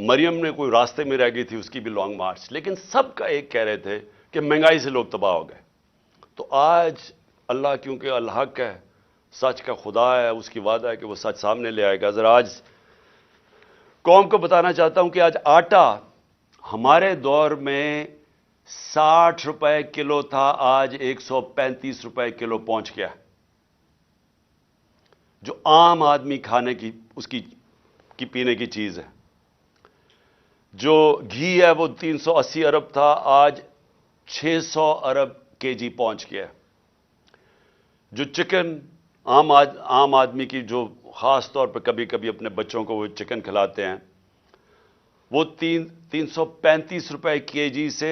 مریم نے کوئی راستے میں رہ گئی تھی، اس کی بھی لانگ مارچ، لیکن سب کا ایک کہہ رہے تھے کہ مہنگائی سے لوگ تباہ ہو گئے. تو آج اللہ کیونکہ الحق ہے، سچ کا خدا ہے، اس کی وعدہ ہے کہ وہ سچ سامنے لے آئے گا. ذرا آج قوم کو بتانا چاہتا ہوں کہ آج آٹا ہمارے دور میں 60 روپے کلو تھا، آج 135 روپے کلو پہنچ گیا. جو عام آدمی کھانے کی اس کی پینے کی چیز ہے. جو گھی ہے وہ 380 ارب تھا، آج 600 ارب کے جی پہنچ گیا. جو چکن عام آدمی کی، جو خاص طور پہ کبھی کبھی اپنے بچوں کو وہ چکن کھلاتے ہیں، وہ 335 روپے کے جی سے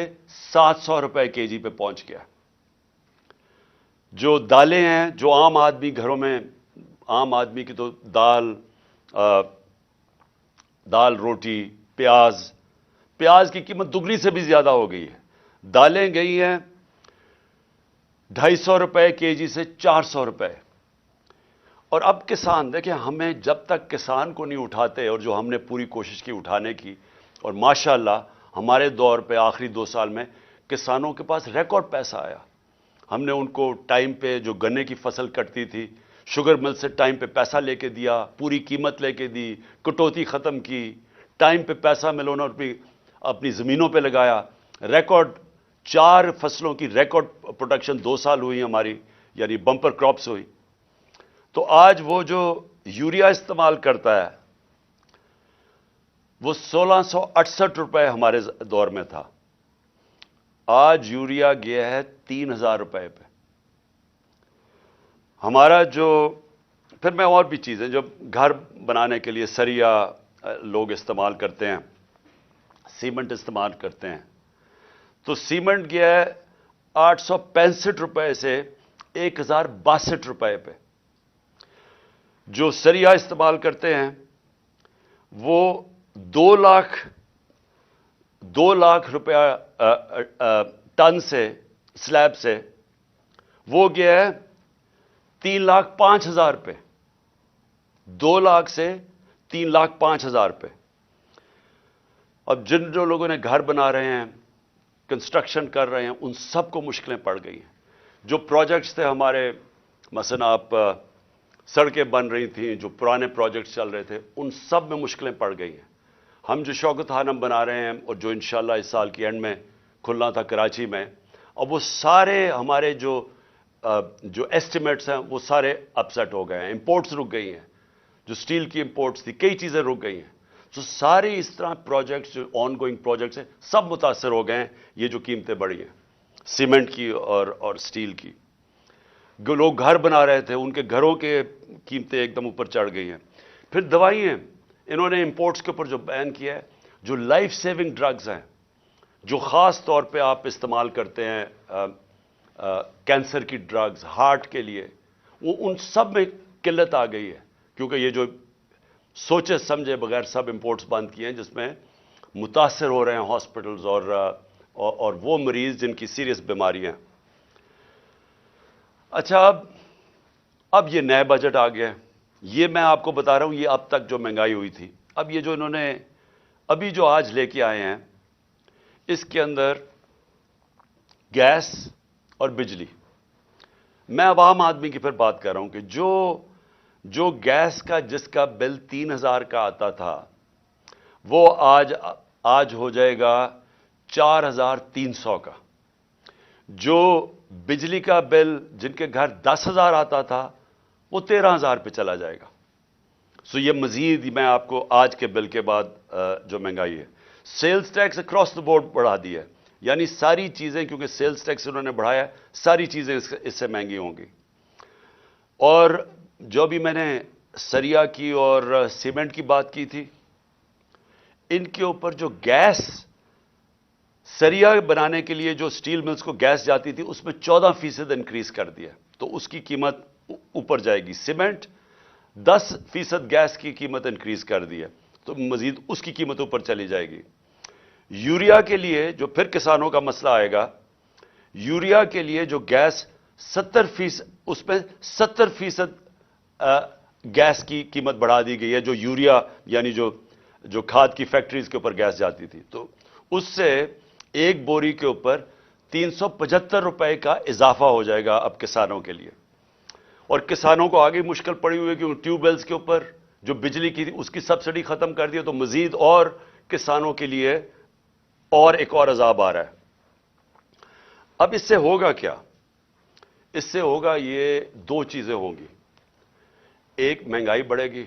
700 روپے کے جی پہ پہنچ گیا. جو دالیں ہیں، جو عام آدمی گھروں میں، عام آدمی کی تو دال روٹی، پیاز کی قیمت دگنی سے بھی زیادہ ہو گئی ہے. دالیں گئی ہیں 250 روپے کے جی سے 400 روپے. اور اب کسان دیکھیں، ہمیں جب تک کسان کو نہیں اٹھاتے، اور جو ہم نے پوری کوشش کی اٹھانے کی، اور ماشاءاللہ ہمارے دور پہ آخری 2 سال میں کسانوں کے پاس ریکارڈ پیسہ آیا. ہم نے ان کو ٹائم پہ جو گنے کی فصل کٹتی تھی، شوگر مل سے ٹائم پہ پیسہ لے کے دیا، پوری قیمت لے کے دی، کٹوتی ختم کی، ٹائم پہ پیسہ ملو اور اپنی زمینوں پہ لگایا. ریکارڈ 4 فصلوں کی ریکارڈ پروڈکشن 2 سال ہوئی ہماری، یعنی بمپر کراپس ہوئی. تو آج وہ جو یوریا استعمال کرتا ہے وہ 1668 روپے ہمارے دور میں تھا، آج یوریا گیا ہے 3000 روپے پہ. ہمارا جو پھر میں اور بھی چیزیں جو گھر بنانے کے لیے سریا لوگ استعمال کرتے ہیں، سیمنٹ استعمال کرتے ہیں، تو سیمنٹ گیا ہے 865 روپے سے 1062 روپے پہ. جو سریا استعمال کرتے ہیں وہ 2 لاکھ روپیہ ٹن سے، سلیب سے، وہ گیا ہے 3,05,000 پہ. 2 لاکھ سے 3,05,000 پہ. اب جو لوگوں نے گھر بنا رہے ہیں، کنسٹرکشن کر رہے ہیں، ان سب کو مشکلیں پڑ گئی ہیں. جو پروجیکٹس تھے ہمارے، مثلا آپ سڑکیں بن رہی تھیں، جو پرانے پروجیکٹس چل رہے تھے، ان سب میں مشکلیں پڑ گئی ہیں. ہم جو شوکت خانم بنا رہے ہیں، اور جو انشاءاللہ اس سال کی اینڈ میں کھلنا تھا کراچی میں، اب وہ سارے ہمارے جو ایسٹیمیٹس ہیں وہ سارے اپسیٹ ہو گئے ہیں. امپورٹس رک گئی ہیں، جو سٹیل کی امپورٹس تھی، کئی چیزیں رک گئی ہیں. تو سارے اس طرح پروجیکٹس، جو آن گوئنگ پروجیکٹس ہیں، سب متاثر ہو گئے ہیں. یہ جو قیمتیں بڑھی ہیں سیمنٹ کی اور سٹیل کی. لوگ گھر بنا رہے تھے، ان کے گھروں کے قیمتیں ایک دم اوپر چڑھ گئی ہیں. پھر دوائیں، انہوں نے امپورٹس کے اوپر جو بین کیا ہے، جو لائف سیونگ ڈرگز ہیں، جو خاص طور پہ آپ استعمال کرتے ہیں، کینسر کی ڈرگز، ہارٹ کے لیے، وہ ان سب میں قلت آ گئی ہے. کیونکہ یہ جو سوچے سمجھے بغیر سب امپورٹس بند کیے ہیں، جس میں متاثر ہو رہے ہیں ہاسپٹلز اور وہ مریض جن کی سیریس بیماریاں. اچھا، اب یہ نئے بجٹ آ گیا. یہ میں آپ کو بتا رہا ہوں، یہ اب تک جو مہنگائی ہوئی تھی. اب یہ جو انہوں نے ابھی جو آج لے کے آئے ہیں، اس کے اندر گیس اور بجلی. میں عوام آدمی کی پھر بات کر رہا ہوں کہ جو گیس کا جس کا بل 3,000 کا آتا تھا، وہ آج ہو جائے گا 4,300 کا. جو بجلی کا بل جن کے گھر 10,000 آتا تھا، وہ 13,000 پہ چلا جائے گا. سو یہ مزید میں آپ کو آج کے بل کے بعد جو مہنگائی ہے. Sales tax across the board بڑھا دی ہے، یعنی ساری چیزیں، کیونکہ سیلز ٹیکس انہوں نے بڑھایا ہے، ساری چیزیں اس سے مہنگی ہوں گی. اور جو بھی میں نے سریا کی اور سیمنٹ کی بات کی تھی، ان کے اوپر جو گیس، سریا بنانے کے لیے جو سٹیل ملز کو گیس جاتی تھی، اس میں 14% انکریز کر دیا، تو اس کی قیمت اوپر جائے گی. سیمنٹ 10% گیس کی قیمت انکریز کر دی ہے، تو مزید اس کی قیمت اوپر چلی جائے گی. یوریا کے لیے جو پھر کسانوں کا مسئلہ آئے گا، یوریا کے لیے جو گیس 70%، اس پہ 70% گیس کی قیمت بڑھا دی گئی ہے، جو یوریا یعنی جو کھاد کی فیکٹریز کے اوپر گیس جاتی تھی، تو اس سے ایک بوری کے اوپر 375 روپے کا اضافہ ہو جائے گا اب کسانوں کے لیے۔ اور کسانوں کو آگے مشکل پڑی ہوئی ہے کہ ٹیوب ویلز کے اوپر جو بجلی کی تھی اس کی سبسڈی ختم کر دی ہے، تو مزید اور کسانوں کے لیے اور ایک اور عذاب آ رہا ہے۔ اب اس سے ہوگا کیا؟ اس سے ہوگا یہ دو چیزیں ہوں گی۔ ایک، مہنگائی بڑھے گی۔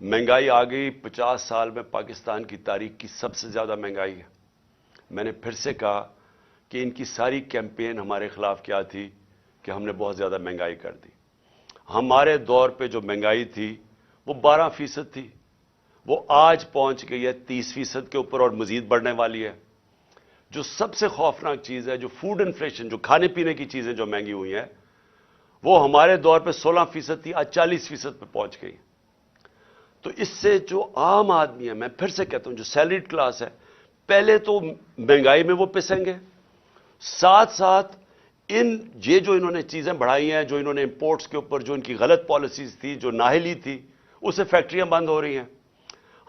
مہنگائی آ گئی 50 سال میں پاکستان کی تاریخ کی سب سے زیادہ مہنگائی ہے۔ میں نے پھر سے کہا کہ ان کی ساری کیمپین ہمارے خلاف کیا تھی کہ ہم نے بہت زیادہ مہنگائی کر دی۔ ہمارے دور پہ جو مہنگائی تھی وہ 12% تھی، وہ آج پہنچ گئی ہے 30% کے اوپر اور مزید بڑھنے والی ہے۔ جو سب سے خوفناک چیز ہے، جو فوڈ انفلیشن، جو کھانے پینے کی چیزیں جو مہنگی ہوئی ہیں، وہ ہمارے دور پہ 16% تھی، آج 40% پہ پہنچ گئی۔ تو اس سے جو عام آدمی ہے، میں پھر سے کہتا ہوں جو سیلریڈ کلاس ہے، پہلے تو مہنگائی میں وہ پسیں گے، ساتھ ساتھ یہ جو انہوں نے چیزیں بڑھائی ہیں، جو انہوں نے امپورٹس کے اوپر جو ان کی غلط پالیسیز تھی، جو نااہلی تھی، اسے فیکٹریاں بند ہو رہی ہیں۔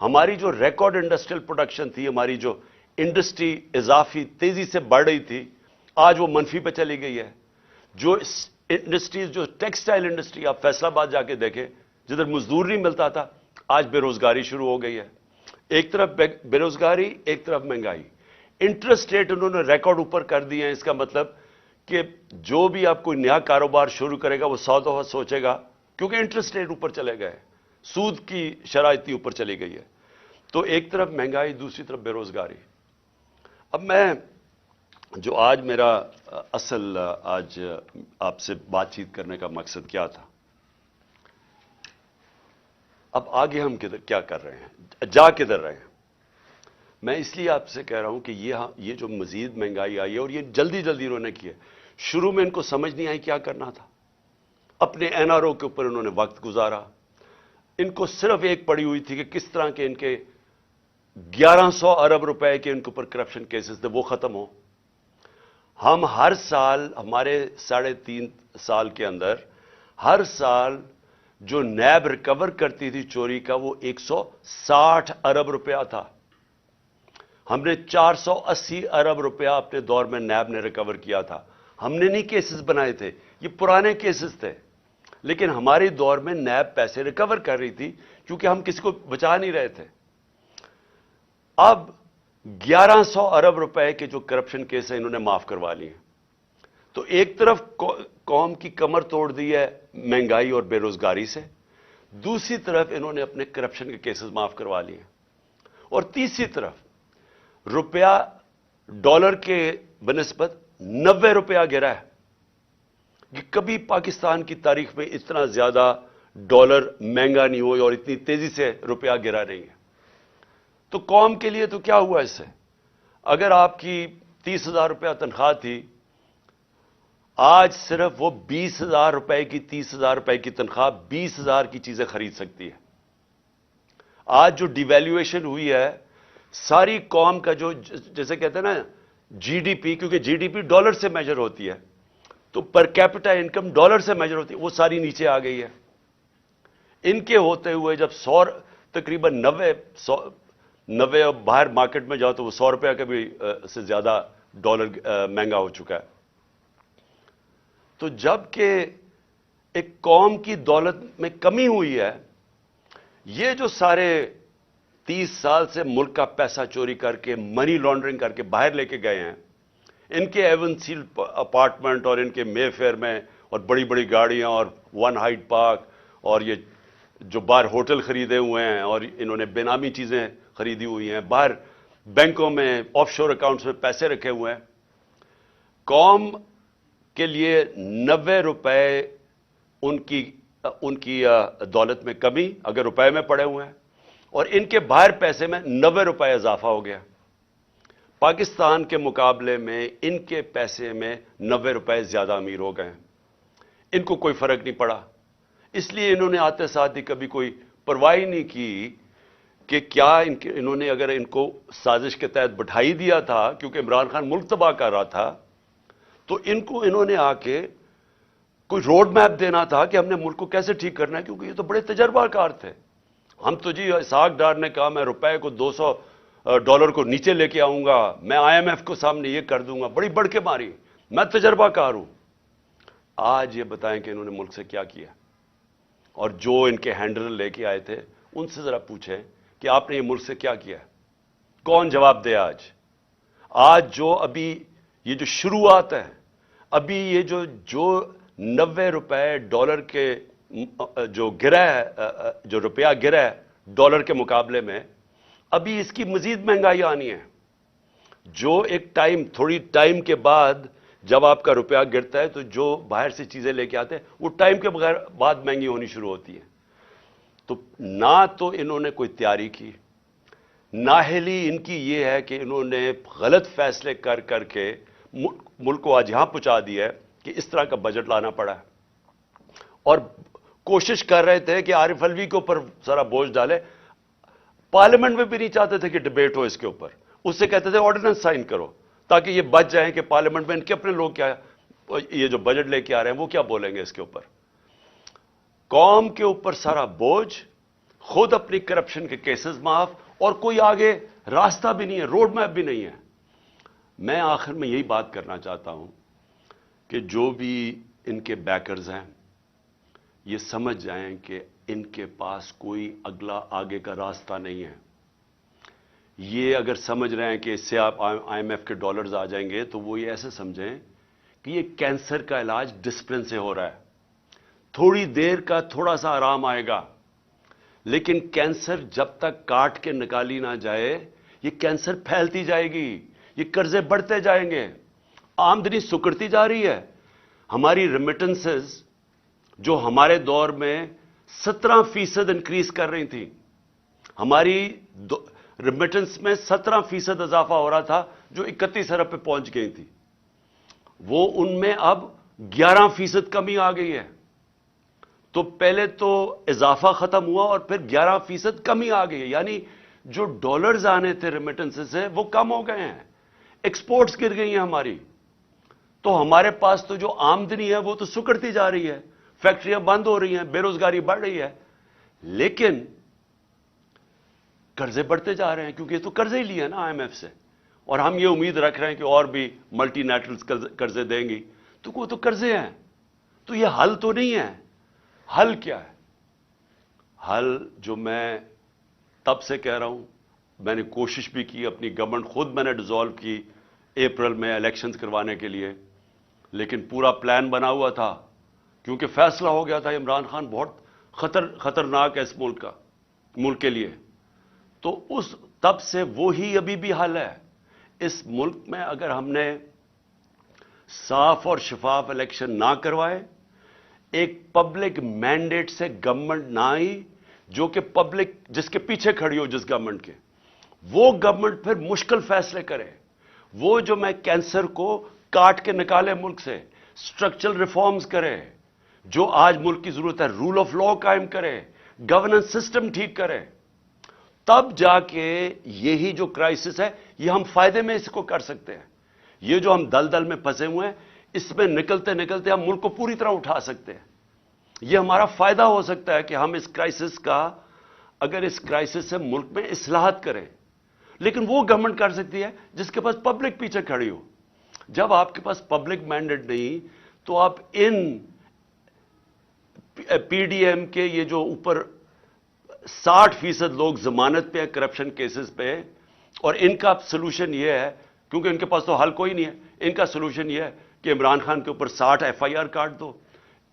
ہماری جو ریکارڈ انڈسٹریل پروڈکشن تھی، ہماری جو انڈسٹری اضافی تیزی سے بڑھ رہی تھی، آج وہ منفی پہ چلی گئی ہے۔ جو انڈسٹریز، جو ٹیکسٹائل انڈسٹری، آپ فیصل آباد جا کے دیکھیں، جدھر مزدور نہیں ملتا تھا، آج بے روزگاری شروع ہو گئی ہے۔ ایک طرف بے روزگاری، ایک طرف مہنگائی۔ انٹرسٹ ریٹ انہوں نے ریکارڈ اوپر کر دی ہیں۔ اس کا مطلب کہ جو بھی آپ کوئی نیا کاروبار شروع کرے گا وہ 100 دفعہ سوچے گا، کیونکہ انٹرسٹ ریٹ اوپر چلے گئے، سود کی شرح اتنی اوپر چلی گئی ہے۔ تو ایک طرف مہنگائی، دوسری طرف بے روزگاری۔ اب میں جو آج میرا اصل آج آپ سے بات چیت کرنے کا مقصد کیا تھا، اب آگے ہم کیا کر رہے ہیں، جا کدھر رہے ہیں؟ میں اس لیے آپ سے کہہ رہا ہوں کہ یہ جو مزید مہنگائی آئی ہے، اور یہ جلدی جلدی انہوں نے کی ہے، شروع میں ان کو سمجھ نہیں آئی کیا کرنا تھا۔ اپنے این آر او کے اوپر انہوں نے وقت گزارا۔ ان کو صرف ایک پڑی ہوئی تھی کہ کس طرح کے ان کے 1100 ارب روپے کے ان کے اوپر کرپشن کیسز تھے وہ ختم ہو۔ ہم ہر سال، ہمارے 3.5 سال کے اندر، ہر سال جو نیب ریکور کرتی تھی چوری کا، وہ 160 ارب روپیہ تھا۔ ہم نے 480 ارب روپیہ اپنے دور میں نیب نے ریکور کیا تھا۔ ہم نے نہیں کیسز بنائے تھے، یہ پرانے کیسز تھے، لیکن ہمارے دور میں نیب پیسے ریکور کر رہی تھی کیونکہ ہم کسی کو بچا نہیں رہے تھے۔ اب 1100 ارب روپے کے جو کرپشن کیس ہیں انہوں نے معاف کروا لیے۔ تو ایک طرف قوم کی کمر توڑ دی ہے مہنگائی اور بے روزگاری سے، دوسری طرف انہوں نے اپنے کرپشن کے کیسز معاف کروا لیے، اور تیسری طرف روپیہ ڈالر کے بنسبت 90 روپیہ گرا ہے۔ کہ کبھی پاکستان کی تاریخ میں اتنا زیادہ ڈالر مہنگا نہیں ہوئی اور اتنی تیزی سے روپیہ گرا نہیں ہے۔ تو قوم کے لیے تو کیا ہوا اس سے؟ اگر آپ کی 30,000 روپیہ تنخواہ تھی، آج صرف وہ 20,000 روپے کی 30,000 روپے کی تنخواہ 20,000 کی چیزیں خرید سکتی ہے۔ آج جو ڈی ویلیویشن ہوئی ہے، ساری قوم کا جو جیسے کہتے ہیں نا جی ڈی پی، کیونکہ جی ڈی پی ڈالر سے میجر ہوتی ہے، تو پر کیپٹا انکم ڈالر سے میجر ہوتی ہے، وہ ساری نیچے آ گئی ہے۔ ان کے ہوتے ہوئے جب تقریباً 90 باہر مارکیٹ میں جاؤ تو وہ 100 روپیہ کا بھی سے زیادہ ڈالر مہنگا ہو چکا ہے۔ تو جب کہ ایک قوم کی دولت میں کمی ہوئی ہے، یہ جو سارے 30 سال سے ملک کا پیسہ چوری کر کے، منی لانڈرنگ کر کے باہر لے کے گئے ہیں، ان کے ایون سیل اپارٹمنٹ اور ان کے مے فیئر میں اور بڑی بڑی گاڑیاں اور ون ہائٹ پارک اور یہ جو باہر ہوٹل خریدے ہوئے ہیں اور انہوں نے بے نامی چیزیں خریدی ہوئی ہیں، باہر بینکوں میں آف شور اکاؤنٹس میں پیسے رکھے ہوئے ہیں، قوم کے لیے 90 روپے ان کی دولت میں کمی اگر روپے میں پڑے ہوئے ہیں، اور ان کے باہر پیسے میں 90 روپے اضافہ ہو گیا۔ پاکستان کے مقابلے میں ان کے پیسے میں 90 روپے زیادہ امیر ہو گئے ہیں۔ ان کو کوئی فرق نہیں پڑا، اس لیے انہوں نے آتے ساتھ ہی کبھی کوئی پرواہ نہیں کی کہ کیا انہوں نے اگر ان کو سازش کے تحت بٹھائی دیا تھا، کیونکہ عمران خان ملک تباہ کر رہا تھا، تو انہوں نے آ کے کوئی روڈ میپ دینا تھا کہ ہم نے ملک کو کیسے ٹھیک کرنا ہے، کیونکہ یہ تو بڑے تجربہ کار تھے. ہم تو جی اسحاق ڈار نے کہا میں روپے کو $200 کو نیچے لے کے آؤں گا، میں IMF کو سامنے یہ کر دوں گا، بڑی بڑھ کے ماری، میں تجربہ کار ہوں. آج یہ بتائیں کہ انہوں نے ملک سے کیا کیا، اور جو ان کے ہینڈلر لے کے آئے تھے ان سے ذرا پوچھیں کہ آپ نے یہ ملک سے کیا کیا، کون جواب دے. آج جو ابھی یہ جو شروعات ہے، ابھی یہ جو $90 کے جو گرا ہے، جو روپیہ گرا ہے ڈالر کے مقابلے میں، ابھی اس کی مزید مہنگائی آنی ہے. جو ایک تھوڑی ٹائم کے بعد جب آپ کا روپیہ گرتا ہے تو جو باہر سے چیزیں لے کے آتے ہیں وہ ٹائم کے بعد مہنگی ہونی شروع ہوتی ہیں. تو نہ تو انہوں نے کوئی تیاری کی، نااہلی ان کی یہ ہے کہ انہوں نے غلط فیصلے کر کے ملک کو آج یہاں پہنچا دیا ہے کہ اس طرح کا بجٹ لانا پڑا ہے. اور کوشش کر رہے تھے کہ عارف علوی کے اوپر سارا بوجھ ڈالے. پارلیمنٹ میں بھی نہیں چاہتے تھے کہ ڈبیٹ ہو اس کے اوپر، اس سے کہتے تھے آرڈیننس سائن کرو تاکہ یہ بچ جائیں کہ پارلیمنٹ میں ان کے اپنے لوگ کیا یہ جو بجٹ لے کے آ رہے ہیں وہ کیا بولیں گے اس کے اوپر. قوم کے اوپر سارا بوجھ، خود اپنی کرپشن کے کیسز معاف، اور کوئی آگے راستہ بھی نہیں ہے، روڈ میپ بھی نہیں ہے. میں آخر میں یہی بات کرنا چاہتا ہوں کہ جو بھی ان کے بیکرز ہیں یہ سمجھ جائیں کہ ان کے پاس کوئی آگے کا راستہ نہیں ہے. یہ اگر سمجھ رہے ہیں کہ اس سے آپ IMF کے ڈالرز آ جائیں گے تو وہ یہ ایسے سمجھیں کہ یہ کینسر کا علاج ڈسپلن سے ہو رہا ہے، تھوڑی دیر کا تھوڑا سا آرام آئے گا، لیکن کینسر جب تک کاٹ کے نکالی نہ جائے یہ کینسر پھیلتی جائے گی، یہ قرضے بڑھتے جائیں گے، آمدنی سکڑتی جا رہی ہے. ہماری ریمیٹنسز جو ہمارے دور میں 17% انکریز کر رہی تھیں، ہماری ریمیٹنس میں 17% اضافہ ہو رہا تھا جو 31 ارب پہ پہنچ گئی تھی، وہ ان میں اب 11% کمی آ گئی ہے. تو پہلے تو اضافہ ختم ہوا اور پھر 11% کمی آ گئی ہے، یعنی جو ڈالرز آنے تھے ریمیٹنس سے وہ کم ہو گئے ہیں، ایکسپورٹس گر گئی ہیں ہماری. تو ہمارے پاس تو جو آمدنی ہے وہ تو سکڑتی جا رہی ہے، فیکٹریاں بند ہو رہی ہیں، بے روزگاری بڑھ رہی ہے، لیکن قرضے بڑھتے جا رہے ہیں کیونکہ یہ تو قرضے ہی لیے نا IMF سے، اور ہم یہ امید رکھ رہے ہیں کہ اور بھی ملٹی نیشنلز قرضے دیں گی. تو وہ تو قرضے ہیں، تو یہ حل تو نہیں ہے. حل کیا ہے؟ حل جو میں تب سے کہہ رہا ہوں، میں نے کوشش بھی کی، اپنی گورنمنٹ خود میں نے ڈیزالو کی اپریل میں الیکشنز کروانے کے لیے، لیکن پورا پلان بنا ہوا تھا کیونکہ فیصلہ ہو گیا تھا عمران خان بہت خطرناک ہے اس ملک کے لیے. تو تب سے وہی ابھی بھی حل ہے. اس ملک میں اگر ہم نے صاف اور شفاف الیکشن نہ کروائے، ایک پبلک مینڈیٹ سے گورنمنٹ نہ آئی جو کہ پبلک جس کے پیچھے کھڑی ہو جس گورنمنٹ کے، وہ گورنمنٹ پھر مشکل فیصلے کرے، وہ جو میں کینسر کو کاٹ کے نکالے ملک سے، سٹرکچرل ریفارمز کرے، جو آج ملک کی ضرورت ہے، رول آف لا قائم کرے، گورننس سسٹم ٹھیک کرے، تب جا کے یہی جو کرائسس ہے یہ ہم فائدے میں اس کو کر سکتے ہیں. یہ جو ہم دلدل میں پھنسے ہوئے ہیں اس میں نکلتے نکلتے ہم ملک کو پوری طرح اٹھا سکتے ہیں. یہ ہمارا فائدہ ہو سکتا ہے کہ ہم اس کرائسس کا، اگر اس کرائسس سے ملک میں اصلاحات کریں. لیکن وہ گورنمنٹ کر سکتی ہے جس کے پاس پبلک پیچھے کھڑی ہو. جب آپ کے پاس پبلک مینڈیٹ نہیں تو آپ ان PDM کے یہ جو اوپر 60% لوگ ضمانت پہ ہیں کرپشن کیسز پہ، اور ان کا سلوشن یہ ہے، کیونکہ ان کے پاس تو حل کوئی نہیں ہے، ان کا سلوشن یہ ہے کہ عمران خان کے اوپر 60 FIR کاٹ دو،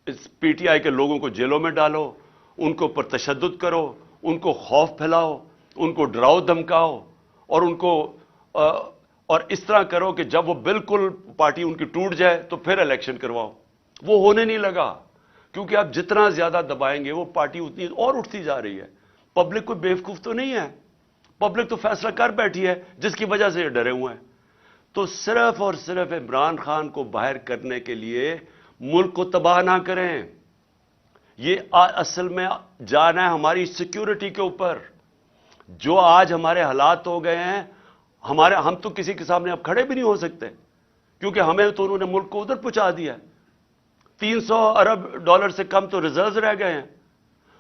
اس PTI کے لوگوں کو جیلوں میں ڈالو، ان کے اوپر تشدد کرو، ان کو خوف پھیلاؤ، ان کو ڈراؤ دھمکاؤ، اور ان کو اور اس طرح کرو کہ جب وہ بالکل پارٹی ان کی ٹوٹ جائے تو پھر الیکشن کرواؤ. وہ ہونے نہیں لگا کیونکہ آپ جتنا زیادہ دبائیں گے وہ پارٹی اتنی اور اٹھتی جا رہی ہے. پبلک کوئی بیوقوف تو نہیں ہے، پبلک تو فیصلہ کر بیٹھی ہے جس کی وجہ سے یہ ڈرے ہوئے ہیں. تو صرف اور صرف عمران خان کو باہر کرنے کے لیے ملک کو تباہ نہ کریں. یہ اصل میں جانا ہے ہماری سیکیورٹی کے اوپر. جو آج ہمارے حالات ہو گئے ہیں، ہم تو کسی کے سامنے اب کھڑے بھی نہیں ہو سکتے کیونکہ ہمیں تو انہوں نے ملک کو ادھر پہنچا دیا. 300 ارب ڈالر سے کم تو ریزروز رہ گئے ہیں.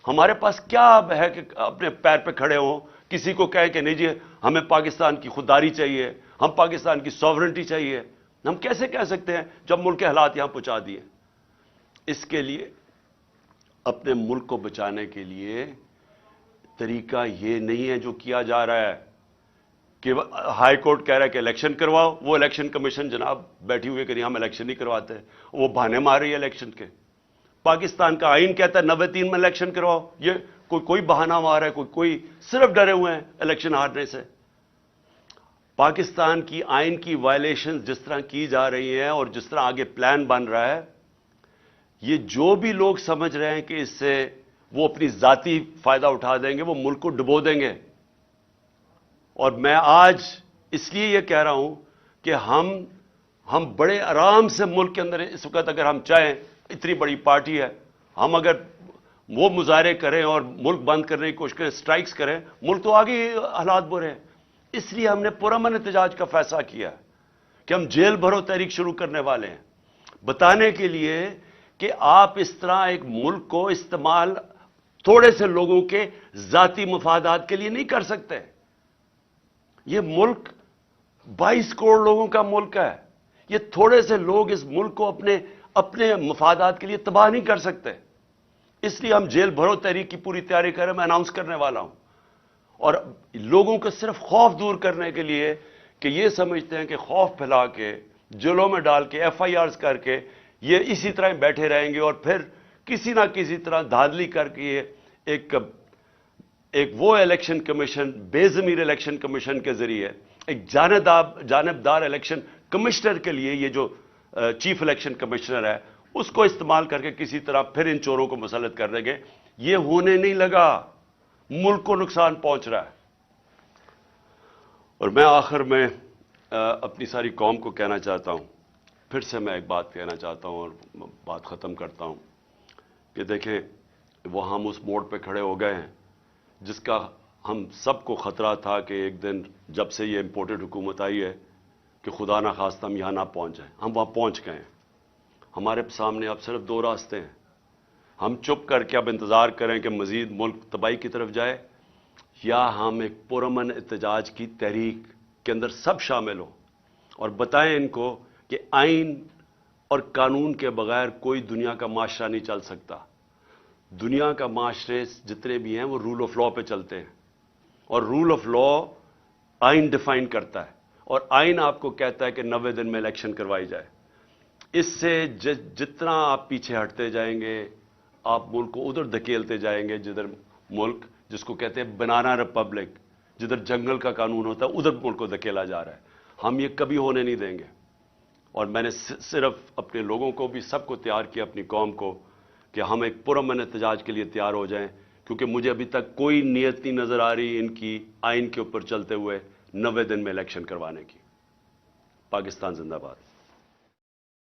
ہمارے پاس کیا اب ہے کہ اپنے پیر پہ کھڑے ہوں, کسی کو کہیں کہ نہیں جی ہمیں پاکستان کی خودداری چاہیے, ہم پاکستان کی سوورنٹی چاہیے. ہم کیسے کہہ سکتے ہیں جب ملک کے حالات یہاں پہنچا دیے؟ اس کے لیے اپنے ملک کو بچانے کے لیے طریقہ یہ نہیں ہے جو کیا جا رہا ہے کہ ہائی کورٹ کہہ رہا ہے کہ الیکشن کرواؤ. وہ الیکشن کمیشن جناب بیٹھی ہوئی کہ نہیں ہم الیکشن نہیں کرواتے, وہ بہانے مار رہی ہے الیکشن کے. پاکستان کا آئین کہتا ہے 93 میں الیکشن کرواؤ. یہ کوئی بہانہ مار رہا ہے, کوئی صرف ڈرے ہوئے ہیں الیکشن ہارنے سے. پاکستان کی آئین کی وائلیشن جس طرح کی جا رہی ہیں اور جس طرح آگے پلان بن رہا ہے, یہ جو بھی لوگ سمجھ رہے ہیں کہ اس سے وہ اپنی ذاتی فائدہ اٹھا دیں گے, وہ ملک کو ڈبو دیں گے. اور میں آج اس لیے یہ کہہ رہا ہوں کہ ہم بڑے آرام سے ملک کے اندر اس وقت اگر ہم چاہیں, اتنی بڑی پارٹی ہے, ہم اگر وہ مظاہرے کریں اور ملک بند کرنے کی کوشش کریں, سٹرائکس کریں, ملک تو آگے حالات برے ہیں. اس لیے ہم نے پرامن احتجاج کا فیصلہ کیا کہ ہم جیل بھرو تحریک شروع کرنے والے ہیں, بتانے کے لیے کہ آپ اس طرح ایک ملک کو استعمال تھوڑے سے لوگوں کے ذاتی مفادات کے لیے نہیں کر سکتے. یہ ملک 22 کروڑ لوگوں کا ملک ہے. یہ تھوڑے سے لوگ اس ملک کو اپنے مفادات کے لیے تباہ نہیں کر سکتے. اس لیے ہم جیل بھرو تحریک کی پوری تیاری کر رہے ہیں. میں اناؤنس کرنے والا ہوں. اور لوگوں کو صرف خوف دور کرنے کے لیے کہ یہ سمجھتے ہیں کہ خوف پھیلا کے, جیلوں میں ڈال کے, ایف آئی آرز کر کے یہ اسی طرح بیٹھے رہیں گے, اور پھر کسی نہ کسی طرح دھاندلی کر کے یہ ایک وہ الیکشن کمیشن, بے ضمیر الیکشن کمیشن کے ذریعے ایک جانبدار الیکشن کمشنر کے لیے, یہ جو چیف الیکشن کمشنر ہے اس کو استعمال کر کے کسی طرح پھر ان چوروں کو مسلط کر دیں گے. یہ ہونے نہیں لگا. ملک کو نقصان پہنچ رہا ہے. اور میں آخر میں اپنی ساری قوم کو کہنا چاہتا ہوں, پھر سے میں ایک بات کہنا چاہتا ہوں اور بات ختم کرتا ہوں کہ دیکھیں وہ ہم اس موڑ پہ کھڑے ہو گئے ہیں جس کا ہم سب کو خطرہ تھا کہ ایک دن جب سے یہ امپورٹڈ حکومت آئی ہے کہ خدا نہ خواستہ ہم یہاں نہ پہنچ جائیں. ہم وہاں پہنچ گئے ہیں. ہمارے سامنے اب صرف 2 راستے ہیں. ہم چپ کر کے اب انتظار کریں کہ مزید ملک تباہی کی طرف جائے, یا ہم ایک پرامن احتجاج کی تحریک کے اندر سب شامل ہوں اور بتائیں ان کو کہ آئین اور قانون کے بغیر کوئی دنیا کا معاشرہ نہیں چل سکتا. دنیا کا معاشرے جتنے بھی ہیں وہ رول آف لا پہ چلتے ہیں, اور رول آف لا آئین ڈیفائن کرتا ہے, اور آئین آپ کو کہتا ہے کہ 90 دن میں الیکشن کروائی جائے. اس سے جتنا آپ پیچھے ہٹتے جائیں گے آپ ملک کو ادھر دھکیلتے جائیں گے, جدھر ملک جس کو کہتے ہیں بنانا ریپبلک, جدھر جنگل کا قانون ہوتا ہے ادھر ملک کو دھکیلا جا رہا ہے. ہم یہ کبھی ہونے نہیں دیں گے. اور میں نے صرف اپنے لوگوں کو بھی سب کو تیار کیا, اپنی قوم کو, کہ ہم ایک پرامن احتجاج کے لیے تیار ہو جائیں, کیونکہ مجھے ابھی تک کوئی نیت نہیں نظر آ رہی ان کی آئین کے اوپر چلتے ہوئے 90 دن میں الیکشن کروانے کی. پاکستان زندہ باد.